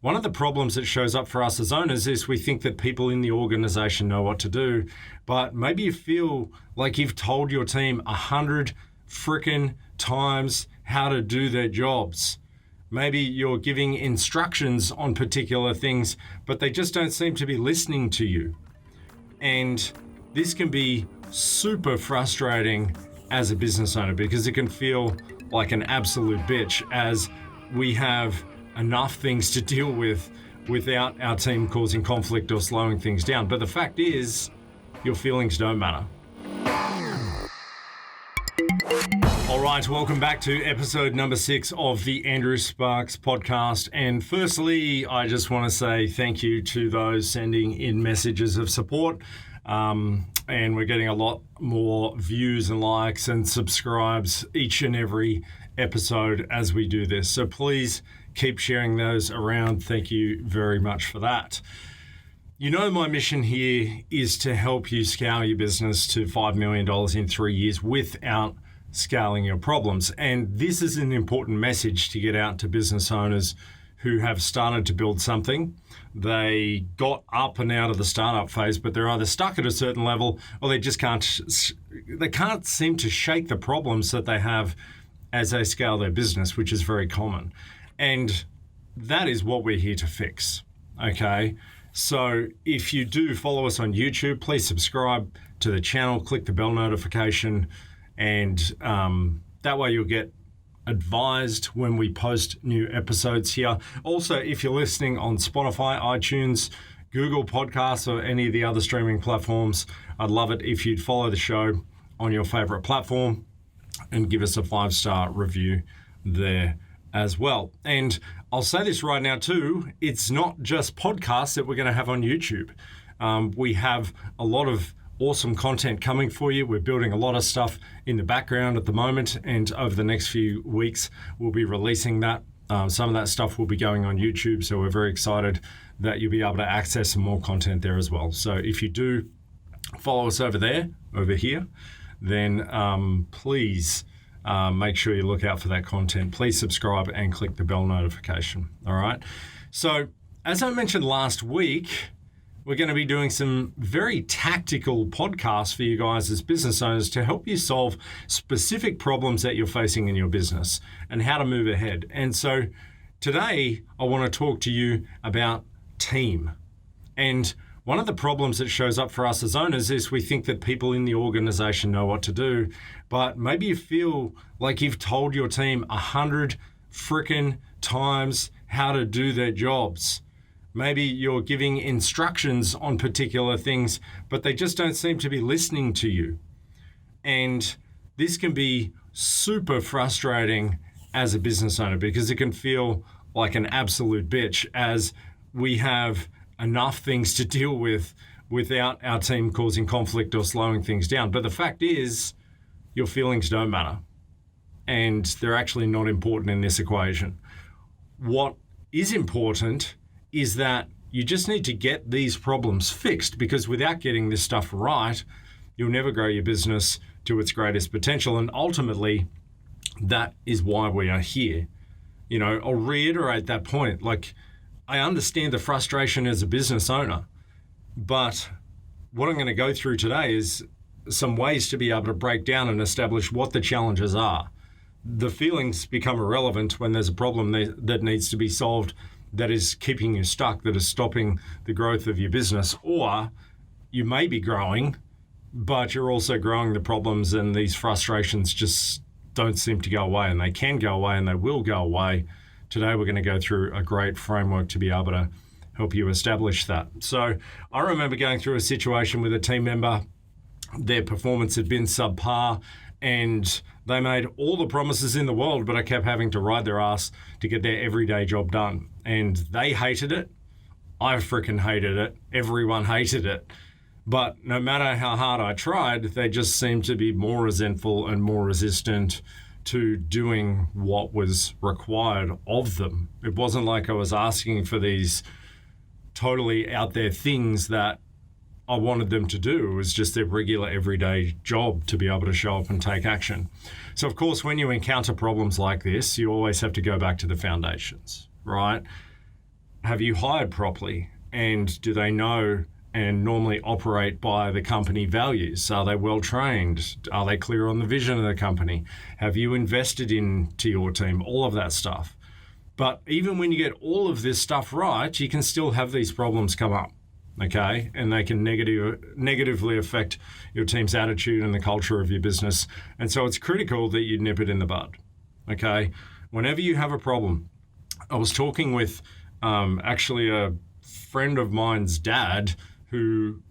one of the problems that shows up for us as owners is we think that people in the organization know what to do, but maybe you feel like you've told your team 100 frickin' times how to do their jobs. Maybe you're giving instructions on particular things, but they just don't seem to be listening to you. And this can be super frustrating as a business owner because it can feel like an absolute bitch as we have enough things to deal with without our team causing conflict or slowing things down. But the fact is, your feelings don't matter. All right, welcome back to episode number 6 of the Andrew Sparks podcast. And firstly, I just want to say thank you to those sending in messages of support. And we're getting a lot more views and likes and subscribes each and every episode as we do this. So please keep sharing those around. Thank you very much for that. You know, my mission here is to help you scale your business to $5 million in 3 years without scaling your problems. And this is an important message to get out to business owners who have started to build something. They got up and out of the startup phase, but they're either stuck at a certain level or they just can't seem to shake the problems that they have as they scale their business, which is very common. And that is what we're here to fix, okay? So if you do follow us on YouTube, please subscribe to the channel, click the bell notification, and that way you'll get advised when we post new episodes here. Also, if you're listening on Spotify, iTunes, Google Podcasts, or any of the other streaming platforms, I'd love it if you'd follow the show on your favorite platform and give us a 5-star review there as well. And I'll say this right now too, it's not just podcasts that we're going to have on YouTube. We have a lot of awesome content coming for you. We're building a lot of stuff in the background at the moment, and over the next few weeks, we'll be releasing that. Some of that stuff will be going on YouTube, so we're very excited that you'll be able to access some more content there as well. So if you do follow us over here, then please make sure you look out for that content. Please subscribe and click the bell notification, all right? So as I mentioned last week, we're going to be doing some very tactical podcasts for you guys as business owners to help you solve specific problems that you're facing in your business and how to move ahead. And so today I want to talk to you about team. And one of the problems that shows up for us as owners is we think that people in the organization know what to do, but maybe you feel like you've told your team 100 frickin' times how to do their jobs. Maybe you're giving instructions on particular things, but they just don't seem to be listening to you. And this can be super frustrating as a business owner because it can feel like an absolute bitch as we have enough things to deal with without our team causing conflict or slowing things down. But the fact is, your feelings don't matter. And they're actually not important in this equation. What is important is that you just need to get these problems fixed, because without getting this stuff right, you'll never grow your business to its greatest potential. And ultimately, that is why we are here. You know, I'll reiterate that point. Like, I understand the frustration as a business owner, but what I'm going to go through today is some ways to be able to break down and establish what the challenges are. The feelings become irrelevant when there's a problem that needs to be solved that is keeping you stuck, that is stopping the growth of your business. Or you may be growing, but you're also growing the problems, and these frustrations just don't seem to go away, and they can go away and they will go away. Today, we're going to go through a great framework to be able to help you establish that. So I remember going through a situation with a team member. Their performance had been subpar, and they made all the promises in the world, but I kept having to ride their ass to get their everyday job done. And they hated it. I freaking hated it. Everyone hated it. But no matter how hard I tried, they just seemed to be more resentful and more resistant to doing what was required of them. It wasn't like I was asking for these totally out there things that I wanted them to do. It was just their regular everyday job to be able to show up and take action. So of course, when you encounter problems like this, you always have to go back to the foundations, right? have you hired properly? And do they know and normally operate by the company values? Are they well trained? Are they clear on the vision of the company? Have you invested into your team? All of that stuff. But even when you get all of this stuff right, you can still have these problems come up, okay? And they can negatively affect your team's attitude and the culture of your business. And so it's critical that you nip it in the bud, okay? Whenever you have a problem, I was talking with actually a friend of mine's dad who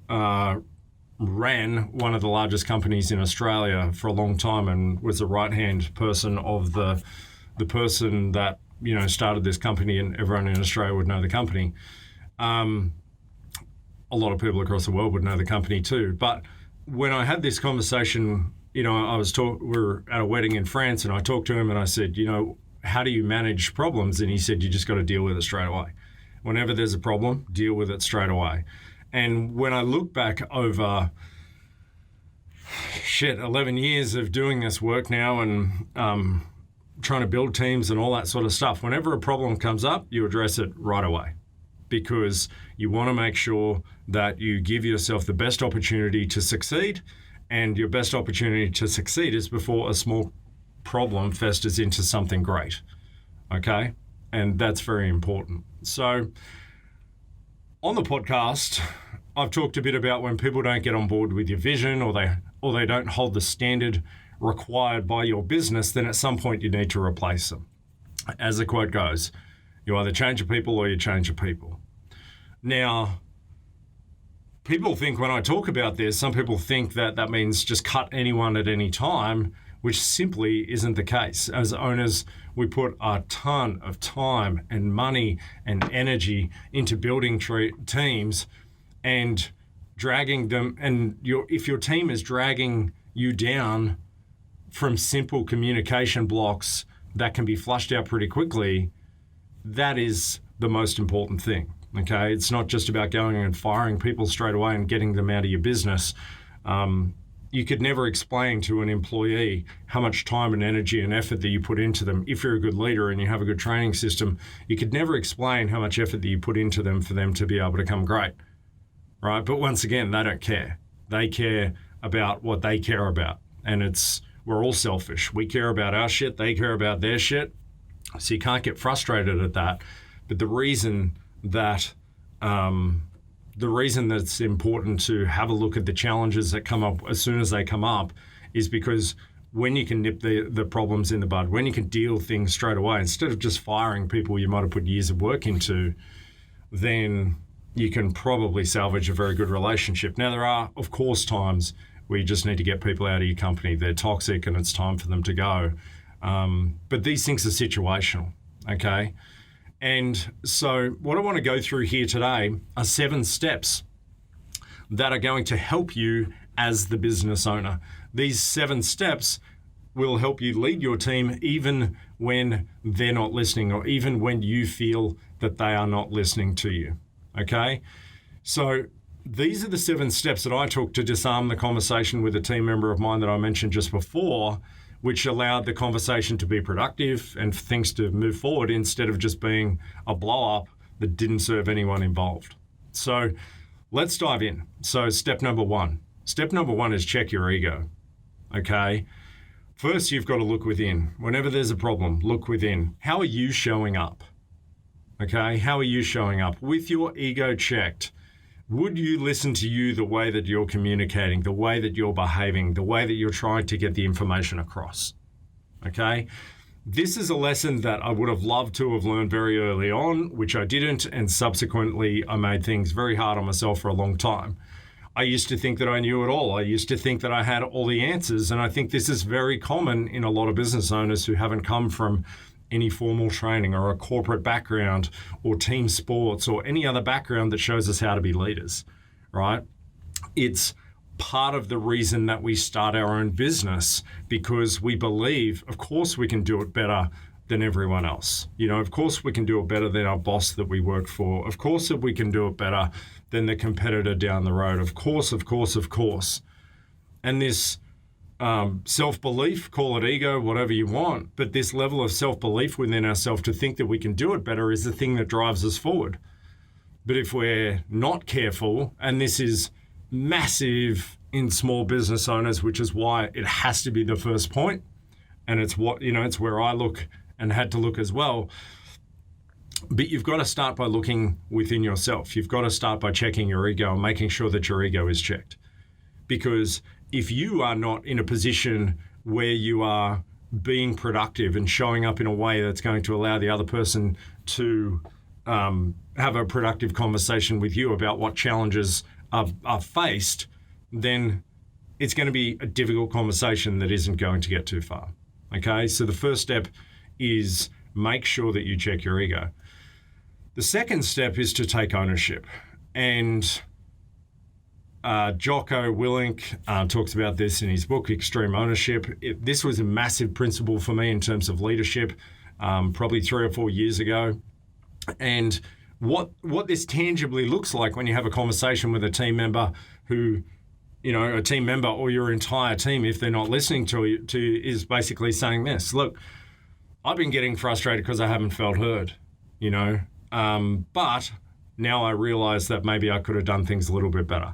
ran one of the largest companies in Australia for a long time and was the right-hand person of the person that, you know, started this company, and everyone in Australia would know the company. A lot of people across the world would know the company too. But when I had this conversation, you know, we were at a wedding in France, and I talked to him and I said, you know, how do you manage problems? And he said, you just got to deal with it straight away. Whenever there's a problem, deal with it straight away. And when I look back over 11 years of doing this work now and trying to build teams and all that sort of stuff, whenever a problem comes up, you address it right away, because you want to make sure that you give yourself the best opportunity to succeed, and your best opportunity to succeed is before a small problem festers into something great, okay? And that's very important. So on the podcast, I've talked a bit about when people don't get on board with your vision, or they don't hold the standard required by your business, then at some point you need to replace them. As the quote goes, you either change your people or you change your people. Now, people think when I talk about this, some people think that that means just cut anyone at any time, which simply isn't the case. As owners, we put a ton of time and money and energy into building teams and dragging them. And if your team is dragging you down from simple communication blocks that can be flushed out pretty quickly, that is the most important thing, okay? It's not just about going and firing people straight away and getting them out of your business. You could never explain to an employee how much time and energy and effort that you put into them. If you're a good leader and you have a good training system, you could never explain how much effort that you put into them for them to be able to come great, right? But once again, they don't care. They care about what they care about. And we're all selfish. We care about our shit. They care about their shit. So you can't get frustrated at that. But the reason that it's important to have a look at the challenges that come up as soon as they come up is because when you can nip the problems in the bud, when you can deal things straight away, instead of just firing people you might have put years of work into, then you can probably salvage a very good relationship. Now, there are, of course, times where you just need to get people out of your company. They're toxic and it's time for them to go. But these things are situational, okay? And so what I want to go through here today are 7 steps that are going to help you as the business owner. These 7 steps will help you lead your team even when they're not listening, or even when you feel that they are not listening to you, okay? So these are the 7 steps that I took to disarm the conversation with a team member of mine that I mentioned just before, which allowed the conversation to be productive and for things to move forward instead of just being a blow-up that didn't serve anyone involved. So let's dive in. So step number 1. Step number 1 is check your ego, okay? First, you've got to look within. Whenever there's a problem, look within. How are you showing up? Okay, how are you showing up? With your ego checked, would you listen to you the way that you're communicating, the way that you're behaving, the way that you're trying to get the information across? Okay? This is a lesson that I would have loved to have learned very early on, which I didn't, and subsequently I made things very hard on myself for a long time. I used to think that I knew it all. I used to think that I had all the answers, and I think this is very common in a lot of business owners who haven't come from any formal training or a corporate background or team sports or any other background that shows us how to be leaders, right? It's part of the reason that we start our own business, because we believe, of course, we can do it better than everyone else. You know, of course, we can do it better than our boss that we work for. Of course, that we can do it better than the competitor down the road. Of course, of course, of course. And this self-belief, call it ego, whatever you want. But this level of self-belief within ourselves to think that we can do it better is the thing that drives us forward. But if we're not careful, and this is massive in small business owners, which is why it has to be the first point, and it's what, it's where I look and had to look as well. But you've got to start by looking within yourself. You've got to start by checking your ego and making sure that your ego is checked. Because if you are not in a position where you are being productive and showing up in a way that's going to allow the other person to have a productive conversation with you about what challenges are faced, then it's going to be a difficult conversation that isn't going to get too far. Okay, so the first step is make sure that you check your ego. The second step is to take ownership. And Jocko Willink talks about this in his book, Extreme Ownership. This was a massive principle for me in terms of leadership, probably 3 or 4 years ago. And what this tangibly looks like when you have a conversation with a team member who, a team member or your entire team, if they're not listening to you, is basically saying this: look, I've been getting frustrated because I haven't felt heard, but now I realize that maybe I could have done things a little bit better.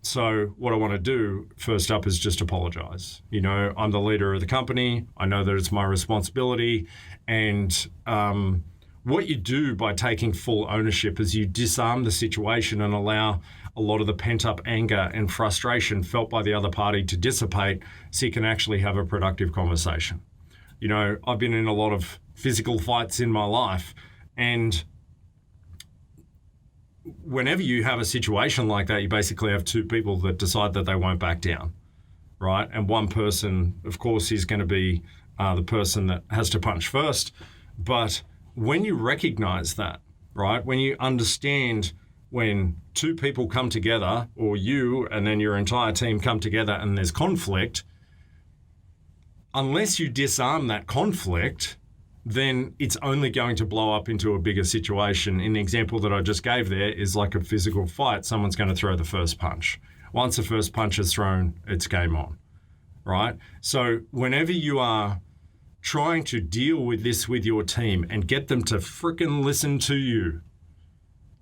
So what I want to do first up is just apologize. I'm the leader of the company. I know that it's my responsibility. And what you do by taking full ownership is you disarm the situation and allow a lot of the pent-up anger and frustration felt by the other party to dissipate so you can actually have a productive conversation. I've been in a lot of physical fights in my life, and whenever you have a situation like that, you basically have two people that decide that they won't back down, right? And one person, of course, is going to be the person that has to punch first. But when you recognize that, right, when you understand when two people come together, or you and then your entire team come together and there's conflict, unless you disarm that conflict, then it's only going to blow up into a bigger situation. In the example that I just gave there is like a physical fight. Someone's going to throw the first punch. Once the first punch is thrown, it's game on, right? So whenever you are trying to deal with this with your team and get them to frickin' listen to you,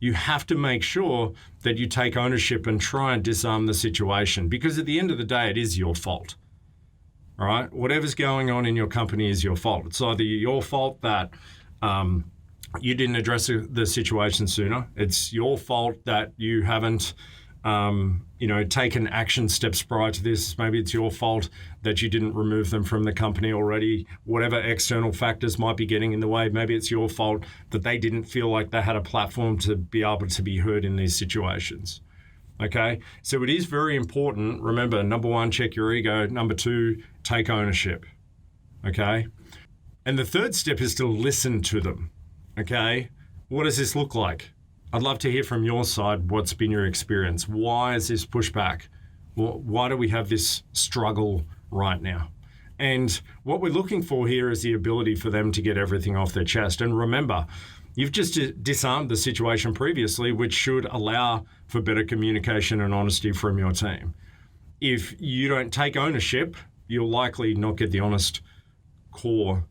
you have to make sure that you take ownership and try and disarm the situation, because at the end of the day, it is your fault. All right, whatever's going on in your company is your fault. It's either your fault that you didn't address the situation sooner. It's your fault that you haven't, taken action steps prior to this. Maybe it's your fault that you didn't remove them from the company already. Whatever external factors might be getting in the way, maybe it's your fault that they didn't feel like they had a platform to be able to be heard in these situations. Okay, so it is very important. Remember, number one, check your ego. Number two, take ownership. Okay, and the third step is to listen to them. Okay, what does this look like? I'd love to hear from your side. What's been your experience? Why is this pushback? Why do we have this struggle right now? And what we're looking for here is the ability for them to get everything off their chest. And remember, you've just disarmed the situation previously, which should allow for better communication and honesty from your team. If you don't take ownership, you'll likely not get the honest core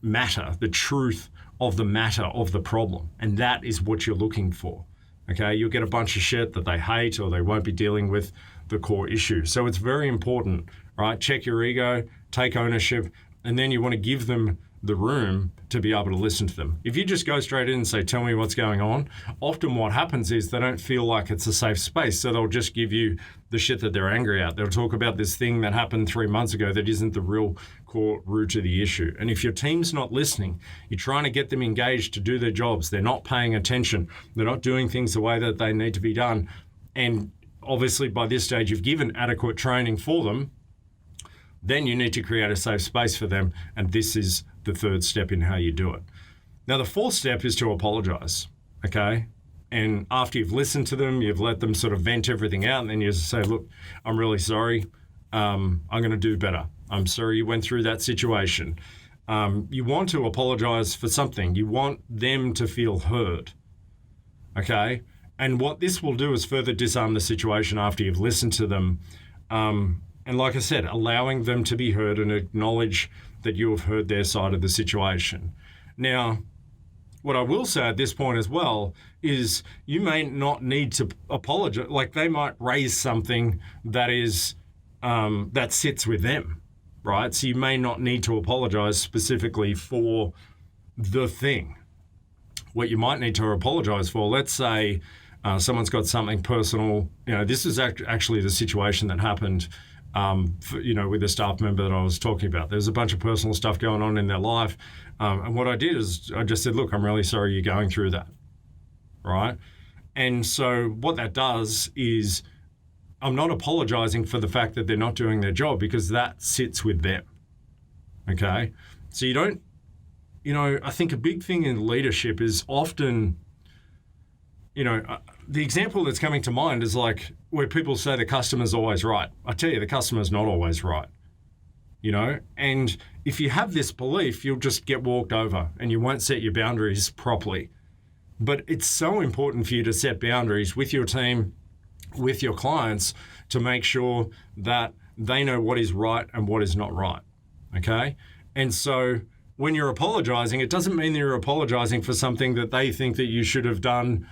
matter, the truth of the matter of the problem. And that is what you're looking for. Okay, you'll get a bunch of shit that they hate, or they won't be dealing with the core issue. So it's very important, right? Check your ego, take ownership, and then you want to give them the room to be able to listen to them. If you just go straight in and say, tell me what's going on, often what happens is they don't feel like it's a safe space. So they'll just give you the shit that they're angry at. They'll talk about this thing that happened 3 months ago that isn't the real core root of the issue. And if your team's not listening, you're trying to get them engaged to do their jobs. They're not paying attention. They're not doing things the way that they need to be done. And obviously by this stage, you've given adequate training for them. Then you need to create a safe space for them. And this is the third step in how you do it. Now, the fourth step is to apologize, okay? And after you've listened to them, you've let them sort of vent everything out, and then you say, look, I'm really sorry. I'm going to do better. I'm sorry you went through that situation. You want to apologize for something. You want them to feel heard, okay? And what this will do is further disarm the situation after you've listened to them. And like I said, allowing them to be heard and acknowledge that you have heard their side of the situation. Now, what I will say at this point as well is you may not need to apologize. Like, they might raise something that is that sits with them, right? So you may not need to apologize specifically for the thing. What you might need to apologize for, let's say someone's got something personal. This is actually the situation that happened with a staff member that I was talking about. There's a bunch of personal stuff going on in their life. And what I did is I just said, look, I'm really sorry you're going through that, right? And so what that does is I'm not apologizing for the fact that they're not doing their job, because that sits with them, okay? So you don't, I think a big thing in leadership is often, the example that's coming to mind is like where people say the customer's always right. I tell you, the customer's not always right, and if you have this belief, you'll just get walked over and you won't set your boundaries properly. But it's so important for you to set boundaries with your team, with your clients, to make sure that they know what is right and what is not right, okay? And so when you're apologizing, it doesn't mean that you're apologizing for something that they think that you should have done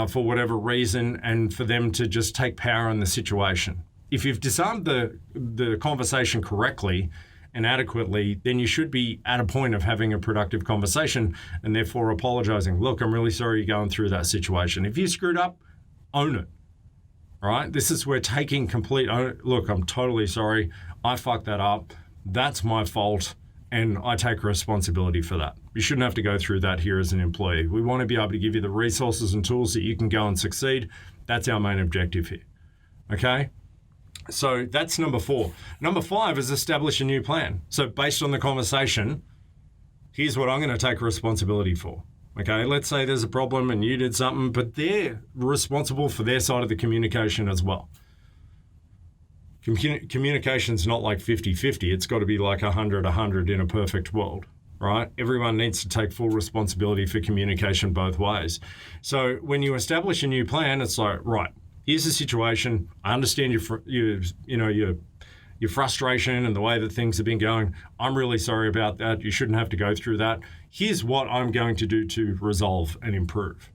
for whatever reason, and for them to just take power in the situation. If you've disarmed the conversation correctly and adequately, then you should be at a point of having a productive conversation and therefore apologizing. Look, I'm really sorry you're going through that situation. If you screwed up, own it, right? This is where taking complete look, I'm totally sorry. I fucked that up. That's my fault. And I take responsibility for that. You shouldn't have to go through that here as an employee. We want to be able to give you the resources and tools that you can go and succeed. That's our main objective here, okay? So that's number 4. Number 5 is establish a new plan. So based on the conversation, here's what I'm going to take responsibility for, okay? Let's say there's a problem and you did something, but they're responsible for their side of the communication as well. Communication's not like 50-50. It's got to be like 100-100 in a perfect world, right? Everyone needs to take full responsibility for communication both ways. So when you establish a new plan, it's like, right, here's the situation. I understand your frustration and the way that things have been going. I'm really sorry about that. You shouldn't have to go through that. Here's what I'm going to do to resolve and improve,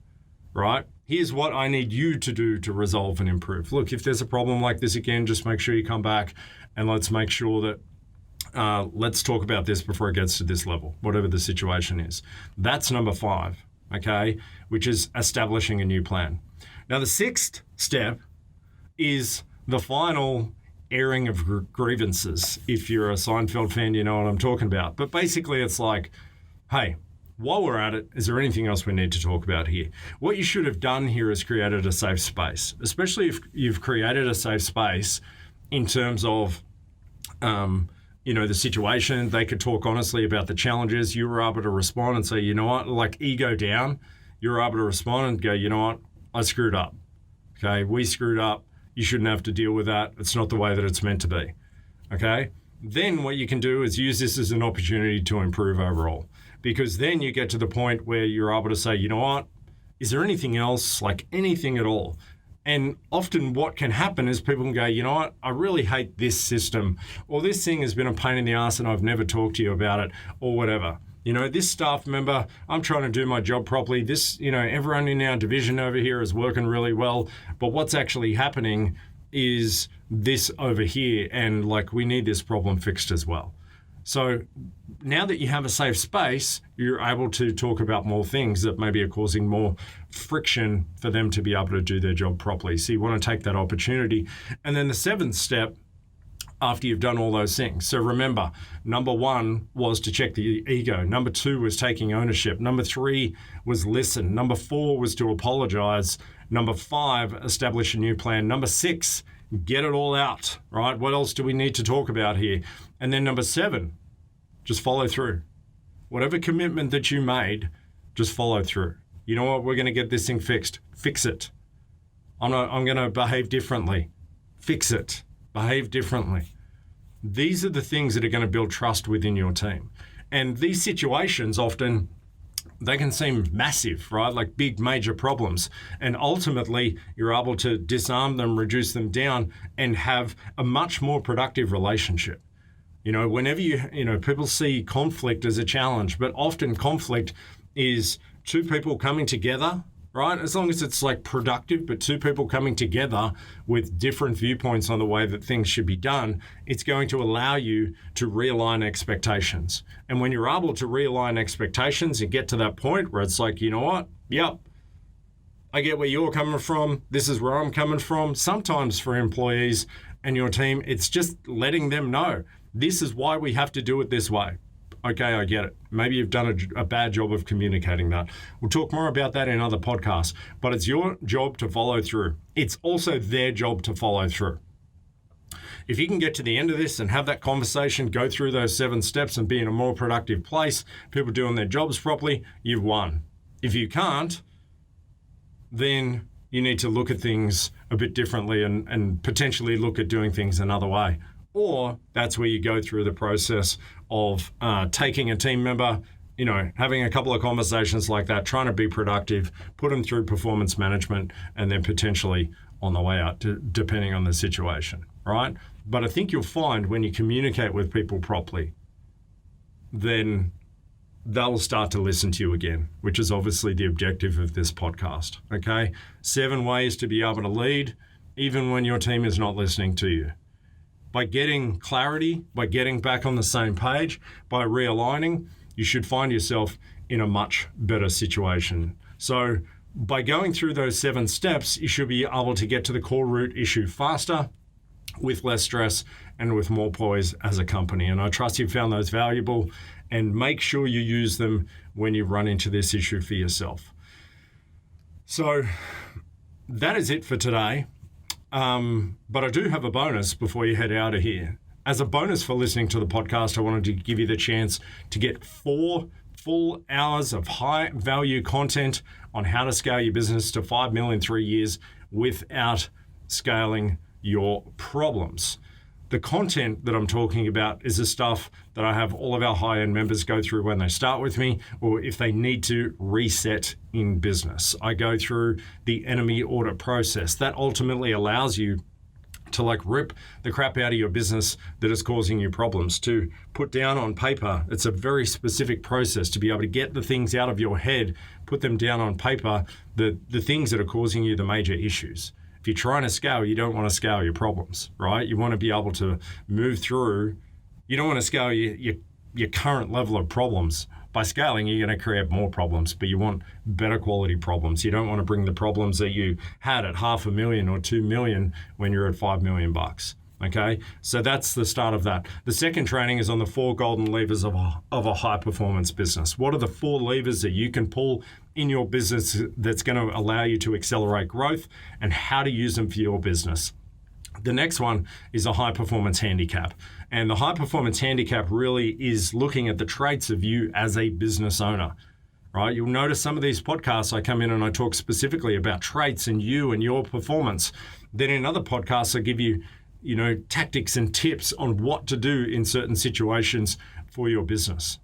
right? Here's what I need you to do to resolve and improve. Look, if there's a problem like this again, just make sure you come back and let's make sure that let's talk about this before it gets to this level, whatever the situation is. That's number 5, okay, which is establishing a new plan. Now, the 6th step is the final airing of grievances. If you're a Seinfeld fan, you know what I'm talking about. But basically, it's like, hey, while we're at it, is there anything else we need to talk about here? What you should have done here is created a safe space, especially if you've created a safe space in terms of, the situation. They could talk honestly about the challenges. You were able to respond and say, you know what, like ego down. You were able to respond and go, you know what, I screwed up. Okay, we screwed up. You shouldn't have to deal with that. It's not the way that it's meant to be. Okay? Then what you can do is use this as an opportunity to improve overall. Because then you get to the point where you're able to say, you know what, is there anything else, like anything at all? And often what can happen is people can go, you know what, I really hate this system, or this thing has been a pain in the ass and I've never talked to you about it, or whatever. This staff member, I'm trying to do my job properly. This, everyone in our division over here is working really well, but what's actually happening is this over here, and like we need this problem fixed as well. So now that you have a safe space, you're able to talk about more things that maybe are causing more friction for them to be able to do their job properly. So you want to take that opportunity. And then the 7th step, after you've done all those things. So remember, number 1 was to check the ego. Number 2 was taking ownership. Number 3 was listen. Number 4 was to apologize. Number 5, establish a new plan. Number 6, get it all out, right? What else do we need to talk about here? And then number 7, just follow through. Whatever commitment that you made, just follow through. You know what? We're going to get this thing fixed. Fix it. I'm going to behave differently. Fix it. Behave differently. These are the things that are going to build trust within your team. And these situations often, they can seem massive, right? Like big, major problems. And ultimately, you're able to disarm them, reduce them down, and have a much more productive relationship. Whenever people see conflict as a challenge, but often conflict is two people coming together, right? As long as it's like productive, but two people coming together with different viewpoints on the way that things should be done, it's going to allow you to realign expectations. And when you're able to realign expectations and get to that point where it's like, you know what? Yep, I get where you're coming from. This is where I'm coming from. Sometimes for employees and your team, it's just letting them know, this is why we have to do it this way. Okay, I get it. Maybe you've done a bad job of communicating that. We'll talk more about that in other podcasts, but it's your job to follow through. It's also their job to follow through. If you can get to the end of this and have that conversation, go through those 7 steps and be in a more productive place, people doing their jobs properly, you've won. If you can't, then you need to look at things a bit differently and potentially look at doing things another way. Or that's where you go through the process of taking a team member, having a couple of conversations like that, trying to be productive, put them through performance management, and then potentially on the way out, depending on the situation, right? But I think you'll find when you communicate with people properly, then they'll start to listen to you again, which is obviously the objective of this podcast, okay? 7 ways to be able to lead, even when your team is not listening to you. By getting clarity, by getting back on the same page, by realigning, you should find yourself in a much better situation. So by going through those 7 steps, you should be able to get to the core root issue faster, with less stress, and with more poise as a company. And I trust you've found those valuable, and make sure you use them when you run into this issue for yourself. So that is it for today. But I do have a bonus before you head out of here. As a bonus for listening to the podcast, I wanted to give you the chance to get 4 full hours of high value content on how to scale your business to 5 million in 3 years without scaling your problems. The content that I'm talking about is the stuff that I have all of our high-end members go through when they start with me, or if they need to reset in business. I go through the enemy audit process. That ultimately allows you to rip the crap out of your business that is causing you problems, to put down on paper. It's a very specific process to be able to get the things out of your head, put them down on paper, the things that are causing you the major issues. If you're trying to scale, you don't want to scale your problems, right? You want to be able to move through. You don't want to scale your current level of problems. By scaling, you're going to create more problems, but you want better quality problems. You don't want to bring the problems that you had at $500,000 or $2 million when you're at $5 million. Okay, so that's the start of that. The second training is on the 4 golden levers of a high performance business. What are the 4 levers that you can pull in your business that's going to allow you to accelerate growth, and how to use them for your business? The next one is a high performance handicap. And the high performance handicap really is looking at the traits of you as a business owner, right? You'll notice some of these podcasts, I come in and I talk specifically about traits and you and your performance. Then in other podcasts, I give you tactics and tips on what to do in certain situations for your business,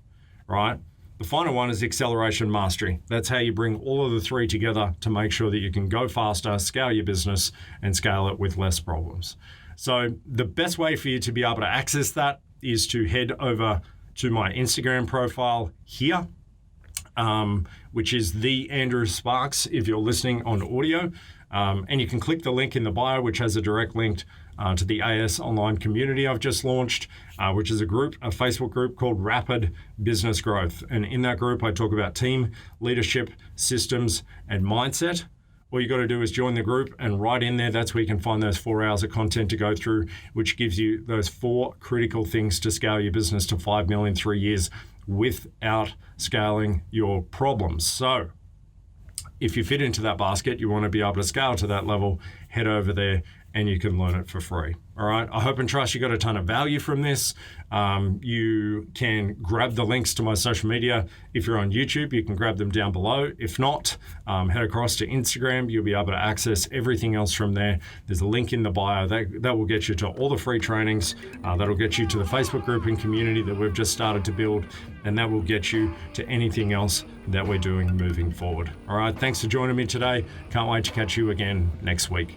right? The final one is acceleration mastery. That's how you bring all of the 3 together to make sure that you can go faster, scale your business, and scale it with less problems. So the best way for you to be able to access that is to head over to my Instagram profile here, which is the Andrew Sparks if you're listening on audio. And you can click the link in the bio, which has a direct link to the AS online community I've just launched, which is a Facebook group called Rapid Business Growth. And in that group, I talk about team, leadership, systems, and mindset. All you got to do is join the group, and right in there, that's where you can find those 4 hours of content to go through, which gives you those 4 critical things to scale your business to 5 million in 3 years without scaling your problems. So if you fit into that basket, you want to be able to scale to that level, head over there and you can learn it for free. All right. I hope and trust you got a ton of value from this. You can grab the links to my social media. If you're on YouTube, you can grab them down below. If not, head across to Instagram. You'll be able to access everything else from there. There's a link in the bio that will get you to all the free trainings. That'll get you to the Facebook group and community that we've just started to build, and that will get you to anything else that we're doing moving forward. All right. Thanks for joining me today. Can't wait to catch you again next week.